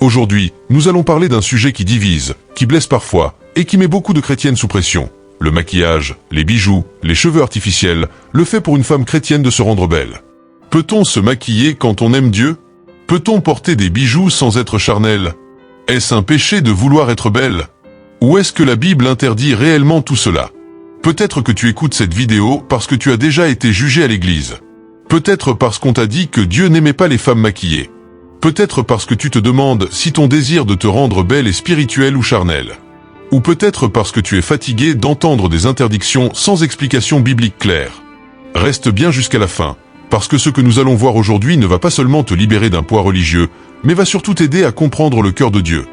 Aujourd'hui, nous allons parler d'un sujet qui divise, qui blesse parfois, et qui met beaucoup de chrétiennes sous pression. Le maquillage, les bijoux, les cheveux artificiels, le fait pour une femme chrétienne de se rendre belle. Peut-on se maquiller quand on aime Dieu? Peut-on porter des bijoux sans être charnel? Est-ce un péché de vouloir être belle? Ou est-ce que la Bible interdit réellement tout cela? Peut-être que tu écoutes cette vidéo parce que tu as déjà été jugé à l'église. Peut-être parce qu'on t'a dit que Dieu n'aimait pas les femmes maquillées. Peut-être parce que tu te demandes si ton désir de te rendre belle est spirituel ou charnel. Ou peut-être parce que tu es fatigué d'entendre des interdictions sans explication biblique claire. Reste bien jusqu'à la fin, parce que ce que nous allons voir aujourd'hui ne va pas seulement te libérer d'un poids religieux, mais va surtout t'aider à comprendre le cœur de Dieu.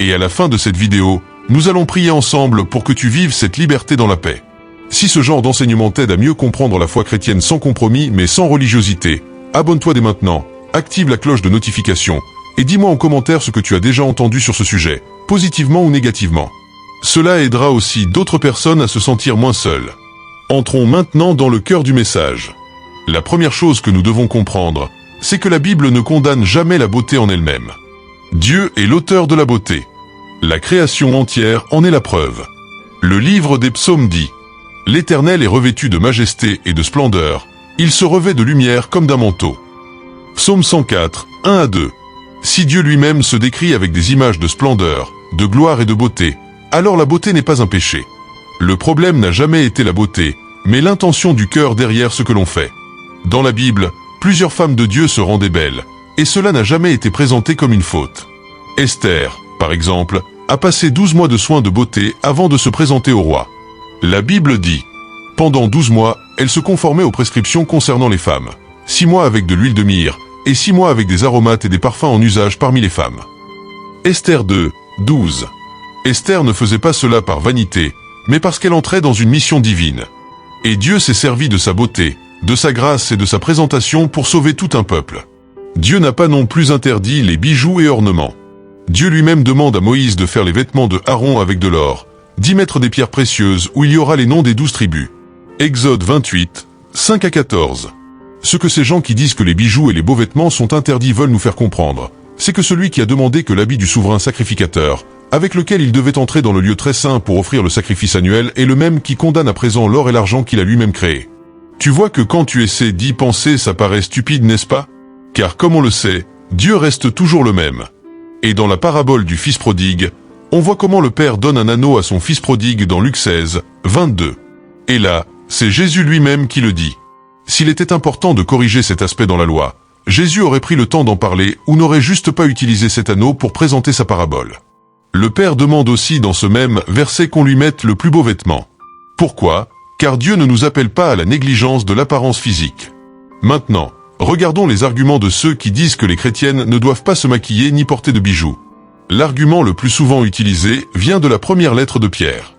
Et à la fin de cette vidéo, nous allons prier ensemble pour que tu vives cette liberté dans la paix. Si ce genre d'enseignement t'aide à mieux comprendre la foi chrétienne sans compromis mais sans religiosité, abonne-toi dès maintenant, active la cloche de notification, et dis-moi en commentaire ce que tu as déjà entendu sur ce sujet, positivement ou négativement. Cela aidera aussi d'autres personnes à se sentir moins seules. Entrons maintenant dans le cœur du message. La première chose que nous devons comprendre, c'est que la Bible ne condamne jamais la beauté en elle-même. Dieu est l'auteur de la beauté. La création entière en est la preuve. Le livre des psaumes dit: « L'Éternel est revêtu de majesté et de splendeur, il se revêt de lumière comme d'un manteau. » Psaume 104, 1 à 2. Si Dieu lui-même se décrit avec des images de splendeur, de gloire et de beauté, alors la beauté n'est pas un péché. Le problème n'a jamais été la beauté, mais l'intention du cœur derrière ce que l'on fait. Dans la Bible, plusieurs femmes de Dieu se rendaient belles, et cela n'a jamais été présenté comme une faute. Esther, par exemple, a passé 12 mois de soins de beauté avant de se présenter au roi. La Bible dit: « Pendant 12 mois, elle se conformait aux prescriptions concernant les femmes. 6 mois avec de l'huile de myrrhe, et 6 mois avec des aromates et des parfums en usage parmi les femmes. » Esther 2, 12. Esther ne faisait pas cela par vanité, mais parce qu'elle entrait dans une mission divine. Et Dieu s'est servi de sa beauté, de sa grâce et de sa présentation pour sauver tout un peuple. Dieu n'a pas non plus interdit les bijoux et ornements. Dieu lui-même demande à Moïse de faire les vêtements de Aaron avec de l'or, d'y mettre des pierres précieuses où il y aura les noms des 12 tribus. Exode 28, 5 à 14. Ce que ces gens qui disent que les bijoux et les beaux vêtements sont interdits veulent nous faire comprendre, c'est que celui qui a demandé que l'habit du souverain sacrificateur, avec lequel il devait entrer dans le lieu très saint pour offrir le sacrifice annuel, est le même qui condamne à présent l'or et l'argent qu'il a lui-même créé. Tu vois que quand tu essaies d'y penser, ça paraît stupide, n'est-ce pas? Car comme on le sait, Dieu reste toujours le même. Et dans la parabole du fils prodigue, on voit comment le père donne un anneau à son fils prodigue dans Luc 16, 22. Et là, c'est Jésus lui-même qui le dit. S'il était important de corriger cet aspect dans la loi, Jésus aurait pris le temps d'en parler ou n'aurait juste pas utilisé cet anneau pour présenter sa parabole. Le père demande aussi dans ce même verset qu'on lui mette le plus beau vêtement. Pourquoi? Car Dieu ne nous appelle pas à la négligence de l'apparence physique. Maintenant, regardons les arguments de ceux qui disent que les chrétiennes ne doivent pas se maquiller ni porter de bijoux. L'argument le plus souvent utilisé vient de la première lettre de Pierre.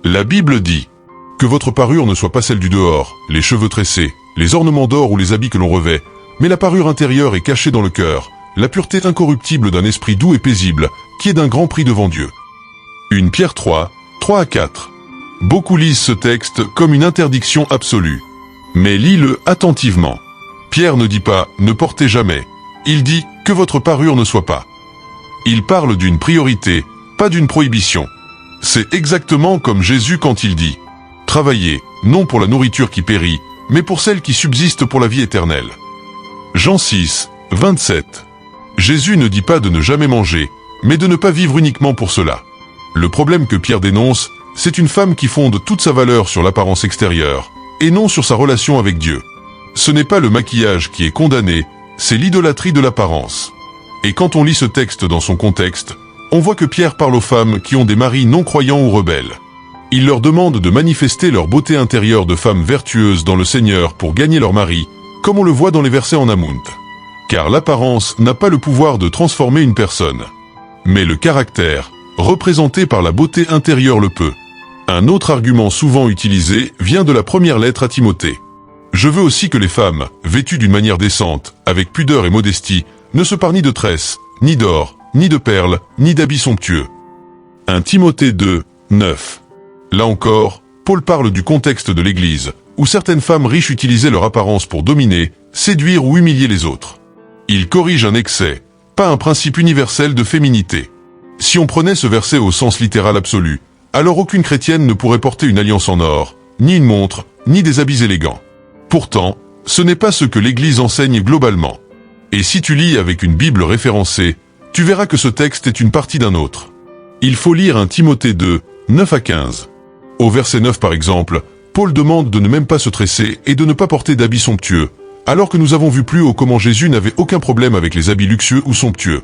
La Bible dit: « Que votre parure ne soit pas celle du dehors, les cheveux tressés, les ornements d'or ou les habits que l'on revêt, mais la parure intérieure est cachée dans le cœur, la pureté incorruptible d'un esprit doux et paisible, qui est d'un grand prix devant Dieu. » 1 Pierre 3, 3 à 4. Beaucoup lisent ce texte comme une interdiction absolue. Mais lis-le attentivement. Pierre ne dit pas « ne portez jamais », il dit « que votre parure ne soit pas ». Il parle d'une priorité, pas d'une prohibition. C'est exactement comme Jésus quand il dit « travaillez, non pour la nourriture qui périt, mais pour celle qui subsiste pour la vie éternelle. » Jean 6, 27. Jésus ne dit pas de ne jamais manger, mais de ne pas vivre uniquement pour cela. Le problème que Pierre dénonce, c'est une femme qui fonde toute sa valeur sur l'apparence extérieure, et non sur sa relation avec Dieu. Ce n'est pas le maquillage qui est condamné, c'est l'idolâtrie de l'apparence. Et quand on lit ce texte dans son contexte, on voit que Pierre parle aux femmes qui ont des maris non-croyants ou rebelles. Il leur demande de manifester leur beauté intérieure de femmes vertueuses dans le Seigneur pour gagner leur mari, comme on le voit dans les versets en Amunt. Car l'apparence n'a pas le pouvoir de transformer une personne. Mais le caractère, représenté par la beauté intérieure, le peut. Un autre argument souvent utilisé vient de la première lettre à Timothée. Je veux aussi que les femmes, vêtues d'une manière décente, avec pudeur et modestie, ne se parent ni de tresses, ni d'or, ni de perles, ni d'habits somptueux. 1 Timothée 2, 9. Là encore, Paul parle du contexte de l'Église, où certaines femmes riches utilisaient leur apparence pour dominer, séduire ou humilier les autres. Il corrige un excès, pas un principe universel de féminité. Si on prenait ce verset au sens littéral absolu, alors aucune chrétienne ne pourrait porter une alliance en or, ni une montre, ni des habits élégants. Pourtant, ce n'est pas ce que l'Église enseigne globalement. Et si tu lis avec une Bible référencée, tu verras que ce texte est une partie d'un autre. Il faut lire 1 Timothée 2, 9 à 15. Au verset 9 par exemple, Paul demande de ne même pas se tresser et de ne pas porter d'habits somptueux, alors que nous avons vu plus haut comment Jésus n'avait aucun problème avec les habits luxueux ou somptueux.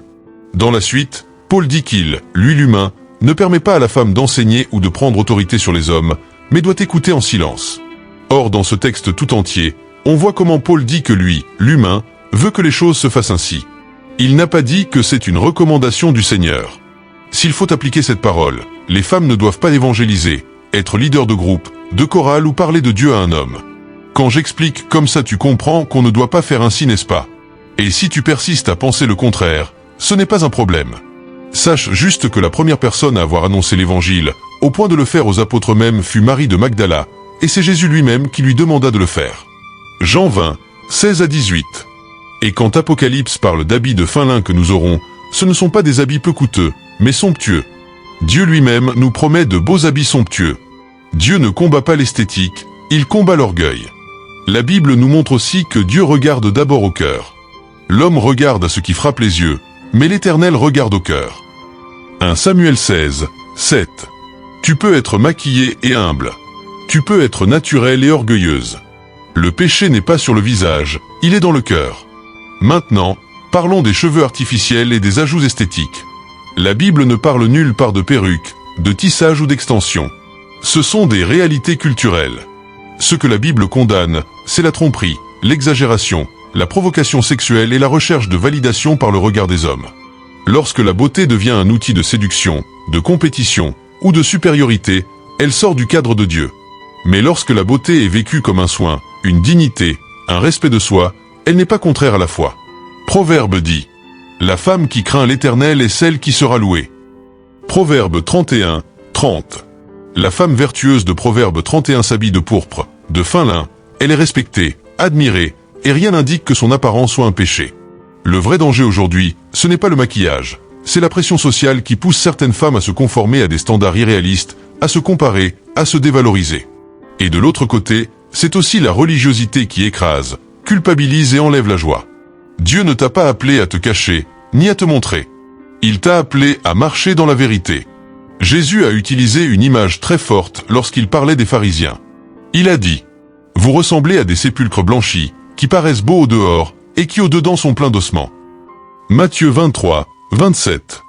Dans la suite, Paul dit qu'il, lui l'humain, ne permet pas à la femme d'enseigner ou de prendre autorité sur les hommes, mais doit écouter en silence. Or, dans ce texte tout entier, on voit comment Paul dit que lui, l'humain, veut que les choses se fassent ainsi. Il n'a pas dit que c'est une recommandation du Seigneur. S'il faut appliquer cette parole, les femmes ne doivent pas évangéliser, être leader de groupe, de chorale ou parler de Dieu à un homme. Quand j'explique comme ça, tu comprends qu'on ne doit pas faire ainsi, n'est-ce pas? Et si tu persistes à penser le contraire, ce n'est pas un problème. Sache juste que la première personne à avoir annoncé l'évangile, au point de le faire aux apôtres même, fut Marie de Magdala, et c'est Jésus lui-même qui lui demanda de le faire. Jean 20, 16 à 18. Et quand Apocalypse parle d'habits de fin lin que nous aurons, ce ne sont pas des habits peu coûteux, mais somptueux. Dieu lui-même nous promet de beaux habits somptueux. Dieu ne combat pas l'esthétique, il combat l'orgueil. La Bible nous montre aussi que Dieu regarde d'abord au cœur. L'homme regarde à ce qui frappe les yeux, mais l'Éternel regarde au cœur. 1 Samuel 16, 7. Tu peux être maquillée et humble. Tu peux être naturelle et orgueilleuse. Le péché n'est pas sur le visage, il est dans le cœur. Maintenant, parlons des cheveux artificiels et des ajouts esthétiques. La Bible ne parle nulle part de perruques, de tissage ou d'extension. Ce sont des réalités culturelles. Ce que la Bible condamne, c'est la tromperie, l'exagération, la provocation sexuelle et la recherche de validation par le regard des hommes. Lorsque la beauté devient un outil de séduction, de compétition ou de supériorité, elle sort du cadre de Dieu. Mais lorsque la beauté est vécue comme un soin, une dignité, un respect de soi, elle n'est pas contraire à la foi. Proverbe dit: la femme qui craint l'Éternel est celle qui sera louée. Proverbe 31, 30. La femme vertueuse de Proverbe 31 s'habille de pourpre, de fin lin, elle est respectée, admirée, et rien n'indique que son apparence soit un péché. Le vrai danger aujourd'hui, ce n'est pas le maquillage, c'est la pression sociale qui pousse certaines femmes à se conformer à des standards irréalistes, à se comparer, à se dévaloriser. Et de l'autre côté, c'est aussi la religiosité qui écrase, culpabilise et enlève la joie. Dieu ne t'a pas appelé à te cacher, ni à te montrer. Il t'a appelé à marcher dans la vérité. Jésus a utilisé une image très forte lorsqu'il parlait des pharisiens. Il a dit: vous ressemblez à des sépulcres blanchis, qui paraissent beaux au dehors, et qui au dedans sont pleins d'ossements. Matthieu 23, 27.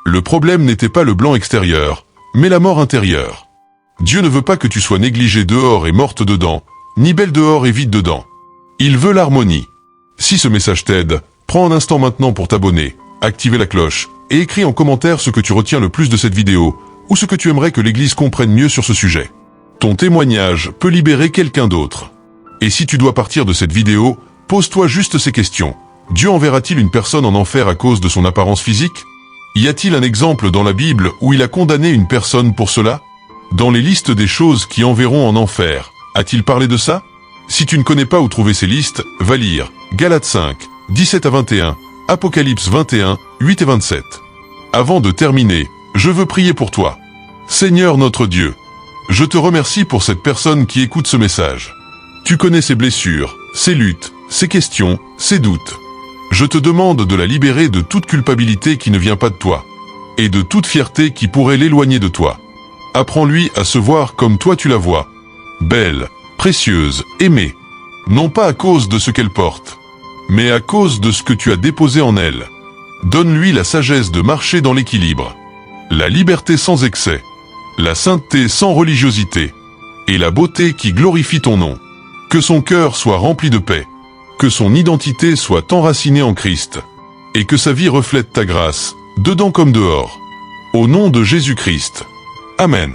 Le problème n'était pas le blanc extérieur, mais la mort intérieure. Dieu ne veut pas que tu sois négligée dehors et morte dedans, ni belle dehors et vide dedans. Il veut l'harmonie. Si ce message t'aide, prends un instant maintenant pour t'abonner, activer la cloche, et écris en commentaire ce que tu retiens le plus de cette vidéo, ou ce que tu aimerais que l'Église comprenne mieux sur ce sujet. Ton témoignage peut libérer quelqu'un d'autre. Et si tu dois partir de cette vidéo, pose-toi juste ces questions. Dieu enverra-t-il une personne en enfer à cause de son apparence physique? Y a-t-il un exemple dans la Bible où il a condamné une personne pour cela? Dans les listes des choses qui enverront en enfer, a-t-il parlé de ça? Si tu ne connais pas où trouver ces listes, va lire Galates 5, 17 à 21, Apocalypse 21, 8 et 27. Avant de terminer, je veux prier pour toi. Seigneur notre Dieu, je te remercie pour cette personne qui écoute ce message. Tu connais ses blessures, ses luttes, ses questions, ses doutes. Je te demande de la libérer de toute culpabilité qui ne vient pas de toi, et de toute fierté qui pourrait l'éloigner de toi. Apprends-lui à se voir comme toi tu la vois, belle, précieuse, aimée, non pas à cause de ce qu'elle porte, mais à cause de ce que tu as déposé en elle. Donne-lui la sagesse de marcher dans l'équilibre, la liberté sans excès, la sainteté sans religiosité, et la beauté qui glorifie ton nom. Que son cœur soit rempli de paix, que son identité soit enracinée en Christ, et que sa vie reflète ta grâce, dedans comme dehors. Au nom de Jésus-Christ. Amen.